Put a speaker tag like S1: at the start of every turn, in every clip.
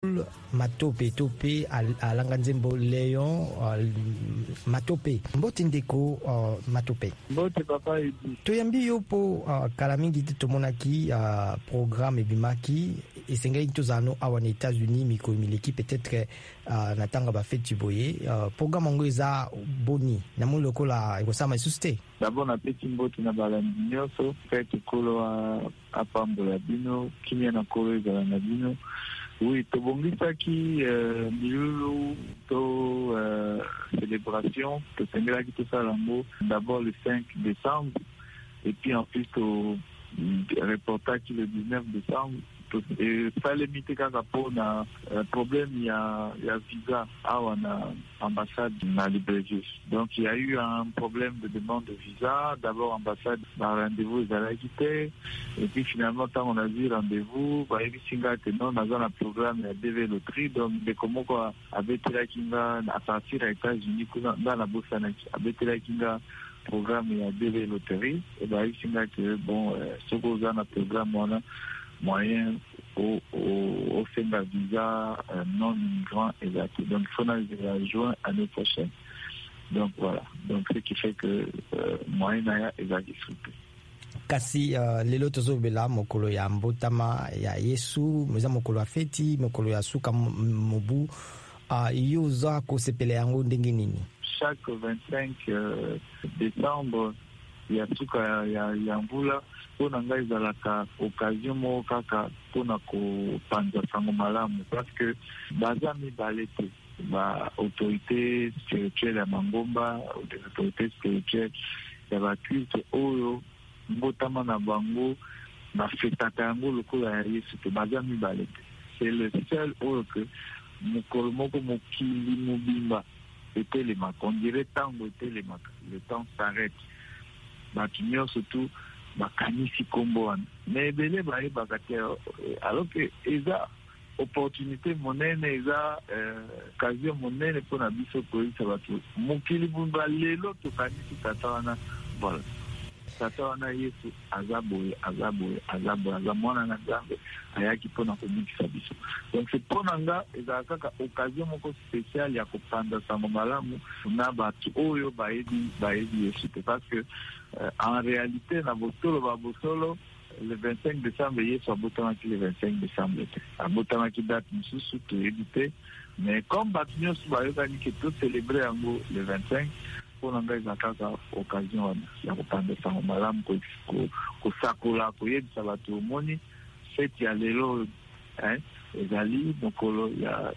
S1: Kool Matope tope Alanga nzembo Léon Matope mbote ndeko Matope
S2: mbote papa Eddy
S1: toyambi yo po kala mingi te tomonaki programme ebimaki esengeli tozano awa na États-Unis mikolo mileki peut-être na tanga ba feti boye programme ngo eza boni na mo lokola ekosama isusu te.
S2: D'abord na peti mbote na balandi nyonso feti kolo apambola bino kimia na kolo ezala na bino. Oui, tobongisaki milulu to célébration tosengelaki tosala yango d'abord le 5 décembre et puis ensuite reportaki le 19 décembre. Salemite kaka mpona problème ya visa awa na ambassade na Libreville. Donc il y a eu un problème de demande de visa. D'abord ambassade na rendez-vous ezalaki te et puis finalement tant on a vu rendez-vous bayebisi nga te non naza na programme ya DV loterie donc ndeko moko abetelaki nga à partir ya États-Unis kuna nga nabosanaki abetelaki nga programme ya DV loterie et bayebisi nga ke bon soko oza na programme wana moyen au FENGA visa non immigrant exact. Donc il faut en juin l'année prochaine. Donc voilà. Donc ce qui fait que moyen naya exact.
S1: Kasi lelo tozobela mokolo ya mbotama ya Yesu meza mokolo ya feti mokolo ya suka mobu iyo za kosepele yango ndenge nini?
S2: Chaque 25 décembre ya suka ya mvula mpona ngai ezalaka occasion moko kaka mpona kopanza sango malamu parce que baza mibale te baautorité spirituelle ya mangomba des autorités spirituelles ya baculte oyo mbotama na bango bafetaka yango lokola ya Yesu te baza mibale te. C'est le seul oyo ke mokolo moko mokili mobimba etelemaka on dirait ntango etelemaka le temps s'arrête bato nyonso tu bakanisi kombo wana me ebele bayebaka te alors que eza opportunité monene eza occasion monene mpona biso koyebisa bato mokili mobimba lelo tokanisi tata wana voilà tata wana Yesu aza boye aza mwana na Nzambe ayaki mpona komikisa biso. Donc c'est mpona nga ezala kaka occasion moko spéciale ya kopanda sango malamu na bato oyo bayebi Yesu te parce que en réalité na bosolo le 25 décembre Yesu abotamaki le 25 décembre te abotamaki date mosusu toyebi te mais comme bato nyonso bayokani ke tocélébre yango le 25 mpona ngai eza kaka occasion wana ya kopanda sango malamu kosakola koyebisa bato omoni feti ya lelo ezali mokolo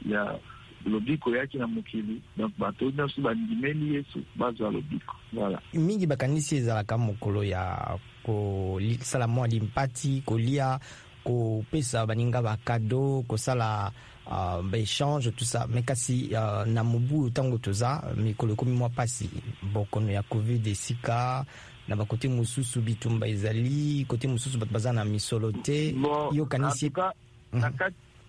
S2: ya lobiko yaki na mokili donc bato nyonso bandimeli Yesu bazwa lobiko. Voilà.
S1: Mingi bakanisi ezalaka mokolo ya kosala mwa limpati kolia kopesa baninga bakado kosala baéchange tout ça mais kasi na mobu tango toza mikolo komi mwa pasi bokono ya covid esika na bakote mosusu bitumba ezali kote mosusu bato baza na misolo te yo kanisi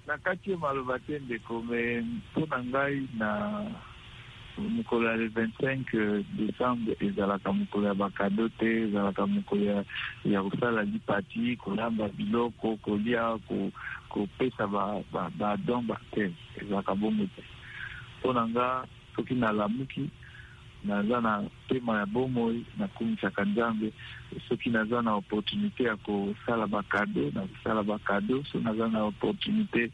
S2: na kati maloba te ndeko me mpona ngai na mokolo ya le 25 décembre ezalaka mokolo ya bakado te ezalaka mokolo ya kosala lipati kolamba biloko kolia kopesa badon te ezalaka bongo te mpona nga soki nalamuki naza na tema ya bomoi nakumisaka Nzambe soki naza na opportunité ya kosala bakado nakosala bakado so naza na opportunité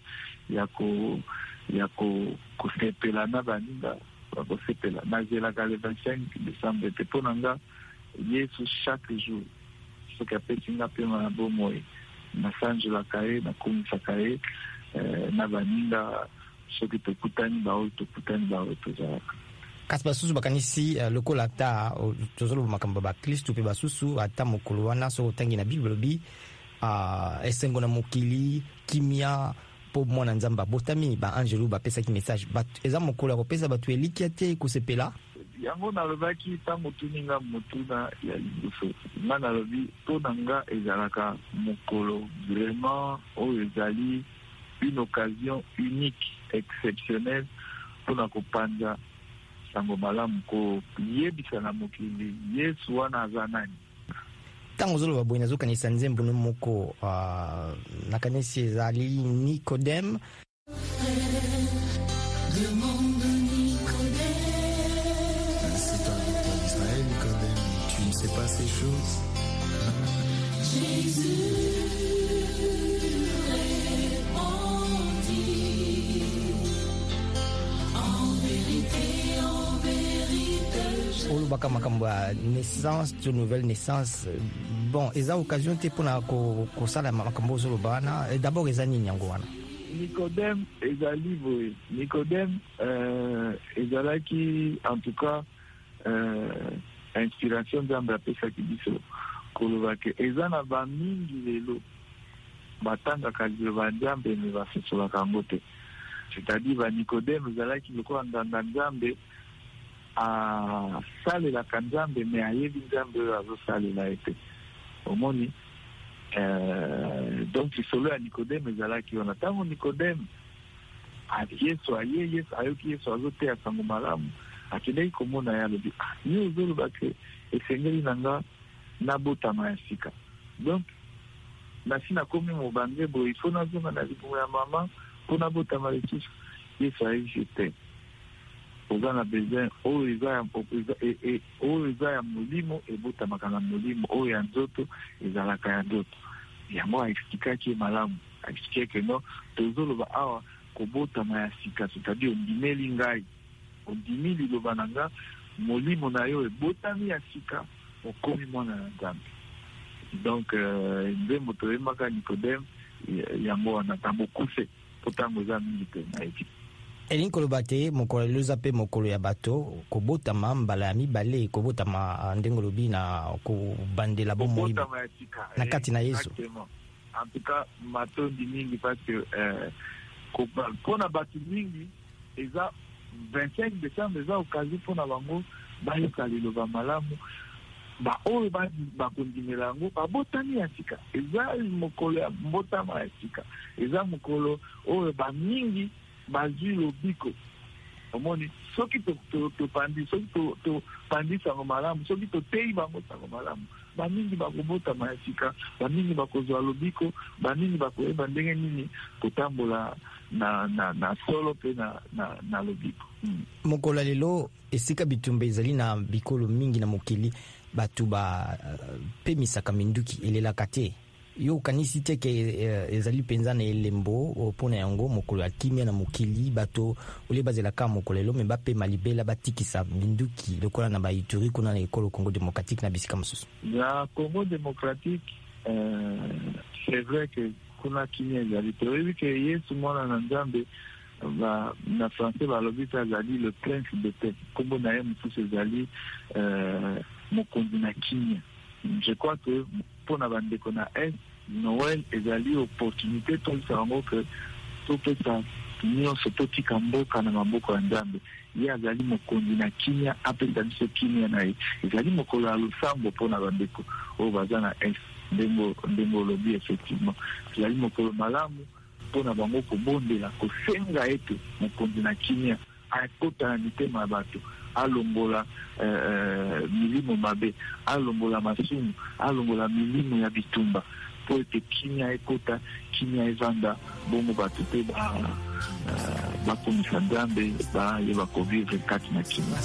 S2: ya kosepela na baninga bakosepela nazelaka le 25 décembre te mpona nga Yesu chaque jour soki apesi nga pema na bomoi nasanjolaka ye nakumisaka ye na baninga soki tokutani baoyo tozalaka
S1: kasi basusu bakanisi lokola ata tozoloba makambo baklistu mpe basusu ata mokolo wana soki otangi na Bible lobi esengo na mokili kimia mpo mwana Nzambe abotami baangelu bapesaki message eza mokolo ya kopesa bato elikia te kosepela
S2: yango nalobaki ntango tuninga motuna ya liboso nga nalobi mpona nga ezalaka mokolo vraiment oyo ezali une occasion unique exceptionnelle mpona kopanza sango malamu koyebisa na mokili Yesu wana aza nani.
S1: Ntango ozoloba boye nazokanisa nzembo moko nakanisi ezali Nicodème
S3: C'est toi, docteur d'Israël, Nicodème. Tu ne sais pas ces choses.
S4: Jésus répondit, en vérité,
S1: olobaka makambo ya naissance to nouvelle naissance. Bon, eza occasion te mpona kosala makambo ozoloba wana. D'abord eza nini yango wana?
S2: Nicodème ezali boye. Nicodème ezalaki en tout cas inspiration nzambe apesaki biso koloba ke eza na bamingi lelo batangaka liloba nzambe me basosolaka yango te. C'est-à-dire banicodème ezalaki lokola nganga nzambe asalelaka nzambe me ayebi nzambe oyo azosalela ete omoni. Donc lisolo ya nicodème ezalaki wana ntango nicodème yesu ayoki yesu azoteya sango malamu akendeki komona ye alobi ye ozoloba ke esengeli na nga nabotama ya sika, donc nasi nakomi mobange boye ifo nazonga na libumu ya mama mpo nabotama lisusu. Yesu ayebi te oza na besoin oyo eza ya molimo ebotamaka na molimo, oyo ya nzoto ezalaka ya nzoto. Yango aexplikaki malamu, aexplikaki no tozoloba awa kobotama ya sika, c'est-à-dire ondimeli ngai, ondimi liloba na nga, molimo na yo ebotami ya sika, okomi mwana na nzambe. Donc nzembo toyemaka Nicodème yango wana tambokuse potango eza mingi te na epi
S1: elingi koloba te mokolo lelo eza mpe mokolo ya bato kobotama mbala ya mibale, kobotama ndenge olobi na kobandela bomoi na kati na Yesu.
S2: En tout cas matondi mingi parce que mpona bato mingi eza 25 décembre eza occasion mpona bango bayoka liloba malamu oyo bakondimela yango babotami ya sika. Eza mokolo ya mbotama ya sika, eza mokolo oyo bamingi bazwi lobiko omoni. Soki topandi sango malamu, soki toteyi bango sango malamu, bamingi bakobotama ya sika, bamingi bakozwa lobiko, bamingi bakoyeba ndenge nini kotambola na solo mpe na lobiko.
S1: Mokolo lelo esika bitumba ezali na bikolo mingi na mokili, bato bapemisaka minduki elelaka te. Yo kanisi te ke ezali penza na elembo mpona yango mokolo ya kimia na mokili, bato ole bazelaka mokolo lelo me bapema libela batikisa minduki lokola na baituri kuna na ekolo Congo démocratique na bisika mosusu.
S2: Na Congo démocratique c'est vrai que kuna kimia ezali toyebi ke Yesu mwana na nzambe na français balobi te azali le prince de paix, kombo na ye mosusu ezali mokonzi na kimia. Je crois que pour na bandeko na Noël ezali opportunité tolisa yango ke topesa nyonso totika mboka na maboko ya nzambe. Ye azali mokonzi na kimia, apesa biso kimia na ye. Ezali mokolo ya losambo mpona bandeko oyo baza na ndenge olobi. Effectivement ezali mokolo malamu mpona bango kobondela, kosenga ete mokonzi na kimia akota na mitema ya bato, alongola milimo mabe, alongola masumu, alongola milimo ya bitumba, po ete kimia ekota, kimia evanda, bongo bato te bakomisa nzambe bayeba kovivre kati na kimia.